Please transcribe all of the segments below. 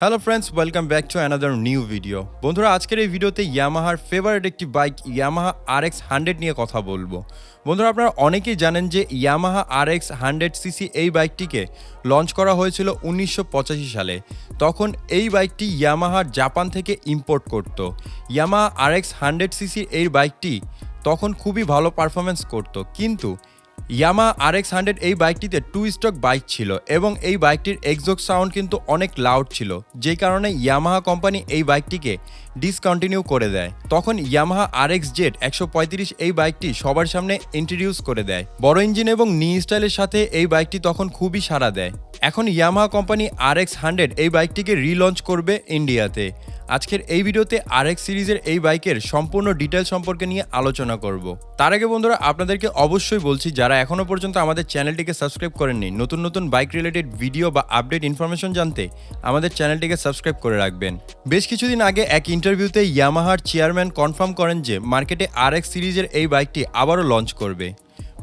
Hello friends, welcome back to another new video. বন্ধুরা, আজকের এই ভিডিওতে ইয়ামাহার ফেভারিট একটি বাইক ইয়ামাহা RX100 নিয়ে কথা বলবো। বন্ধুরা, আপনারা অনেকেই জানেন যে ইয়ামাহা RX100cc এই বাইকটিকে লঞ্চ করা হয়েছিল 1985 সালে। তখন এই বাইকটি ইয়ামাহার জাপান থেকে ইম্পোর্ট করত। ইয়ামাহা RX100cc এই বাইকটি তখন খুবই ভালো পারফরমেন্স করত, কিন্তু ইয়ামাহা RX100 এই বাইকটিতে 2 স্ট্রোক বাইক ছিল এবং এই বাইকটির এক্সস্ট সাউন্ড কিন্তু অনেক লাউড ছিল, যেই কারণে ইয়ামাহা কোম্পানি এই বাইকটিকে ডিসকন্টিনিউ করে দেয়। তখন ইয়ামাহা RX100 এই বাইকটি সবার সামনে ইন্ট্রোডিউস করে দেয়। বড় ইঞ্জিন এবং নি স্টাইলের সাথে এই বাইকটি তখন খুবই সাড়া দেয়। এখন ইয়ামাহা কোম্পানি RX100 এই বাইকটিকে রিলঞ্চ করবে ইন্ডিয়াতে। আজকের এই ভিডিওতে RX সিরিজের এই বাইকের সম্পূর্ণ ডিটেইল সম্পর্কে নিয়ে আলোচনা করব। তার আগে বন্ধুরা, আপনাদেরকে অবশ্যই বলছি, যারা এখনও পর্যন্ত আমাদের চ্যানেলটিকে সাবস্ক্রাইব করেননি, নতুন নতুন বাইক রিলেটেড ভিডিও বা আপডেট ইনফরমেশন জানতে আমাদের চ্যানেলটিকে সাবস্ক্রাইব করে রাখবেন। বেশ কিছুদিন আগে এক ইন্টারভিউতে ইয়ামাহার চেয়ারম্যান কনফার্ম করেন যে মার্কেটে RX সিরিজের এই বাইকটি আবারও লঞ্চ করবে।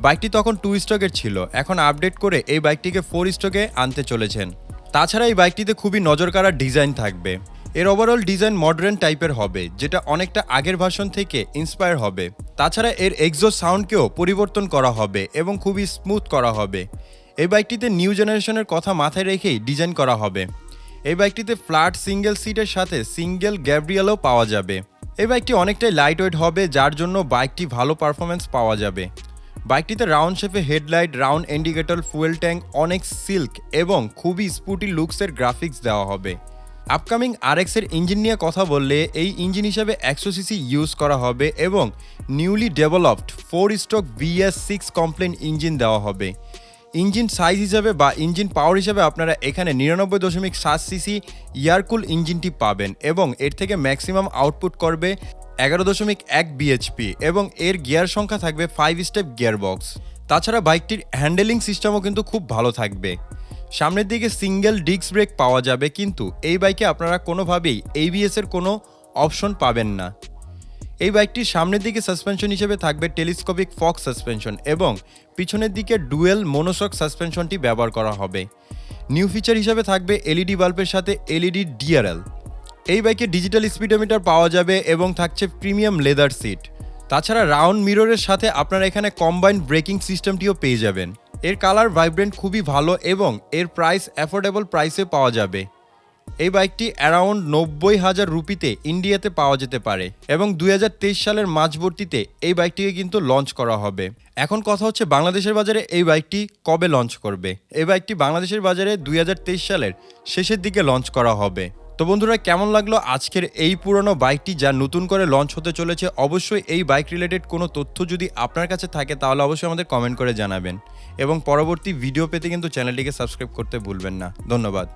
বাইকটি তখন 2 স্ট্রোকের ছিল, এখন আপডেট করে এই বাইকটিকে 4 স্ট্রোকে আনতে চলেছেন। তাছাড়া এই বাইকটিতে খুবই নজরকাড়া ডিজাইন থাকবে। এর ওভারঅল ডিজাইন মডার্ন টাইপের হবে, যেটা অনেকটা আগের ভার্সন থেকে ইন্সপায়ার হবে। তাছাড়া এর এক্সস্ট সাউন্ডকেও পরিবর্তন করা হবে এবং খুবই স্মুথ করা হবে। এই বাইকটিতে নিউ জেনারেশনের কথা মাথায় রেখেই ডিজাইন করা হবে। এই বাইকটিতে ফ্ল্যাট সিঙ্গেল সিটের সাথে সিঙ্গেল গ্যাব্রিয়েলও পাওয়া যাবে। এই বাইকটি অনেকটাই লাইট ওয়েট হবে, যার জন্য বাইকটি ভালো পারফরমেন্স পাওয়া যাবে। বাইকটিতে রাউন্ড শেপে headlight, round indicator, fuel tank, অনেক সিল্ক এবং খুবই স্পুটি লুকসের গ্রাফিক্স দেওয়া হবে। আপকামিং RX এর ইঞ্জিন নিয়ে কথা বললে, এই ইঞ্জিন হিসাবে 100cc ইউজ করা হবে এবং newly developed 4 stroke VS6 complain engine দেওয়া হবে। ইঞ্জিন সাইজ হিসাবে বা ইঞ্জিন পাওয়ার হিসাবে আপনারা এখানে 99.7cc এয়ারকুল ইঞ্জিনটি পাবেন এবং এর থেকে ম্যাক্সিমাম আউটপুট করবে 11.1 bhp এবং এর গিয়ার সংখ্যা থাকবে 5 স্টেপ গিয়ার বক্স। তাছাড়া বাইকটির হ্যান্ডেলিং সিস্টেমও কিন্তু খুব ভালো থাকবে। সামনের দিকে সিঙ্গেল ডিস্ক ব্রেক পাওয়া যাবে, কিন্তু এই বাইকে আপনারা কোনোভাবেই ABS এর কোনো অপশন পাবেন না। এই বাইকটির সামনের দিকে সাসপেনশন হিসেবে থাকবে টেলিস্কোপিক ফক সাসপেনশন এবং পিছনের দিকে ডুয়েল মনোশক সাসপেনশনটি ব্যবহার করা হবে। নিউ ফিচার হিসেবে থাকবে LED বাল্বের সাথে LED DRL। এই বাইকে ডিজিটাল স্পিডোমিটার পাওয়া যাবে এবং থাকছে প্রিমিয়াম লেদার সিট। তাছাড়া রাউন্ড মিররের সাথে আপনারা এখানে কম্বাইন্ড ব্রেকিং সিস্টেমটিও পেয়ে যাবেন। এর কালার ভাইব্রেন্ট খুবই ভালো এবং এর প্রাইস অ্যাফোর্ডেবল প্রাইসে পাওয়া যাবে। এই বাইকটি অ্যারাউন্ড 90,000 রুপিতে ইন্ডিয়াতে পাওয়া যেতে পারে এবং 2023 সালের মাঝবর্তীতে এই বাইকটিকে কিন্তু লঞ্চ করা হবে। এখন কথা হচ্ছে, বাংলাদেশের বাজারে এই বাইকটি কবে লঞ্চ করবে। এই বাইকটি বাংলাদেশের বাজারে 2023 সালের শেষের দিকে লঞ্চ করা হবে। তো বন্ধুরা, কেমন লাগলো আজকের এই পুরনো বাইকটি যা নতুন করে লঞ্চ হতে চলেছে? অবশ্যই এই বাইক রিলেটেড কোনো তথ্য যদি আপনার কাছে থাকে তাহলে অবশ্যই আমাদের কমেন্ট করে জানাবেন এবং পরবর্তী ভিডিও পেতে কিন্তু চ্যানেলটিকে সাবস্ক্রাইব করতে ভুলবেন না। ধন্যবাদ।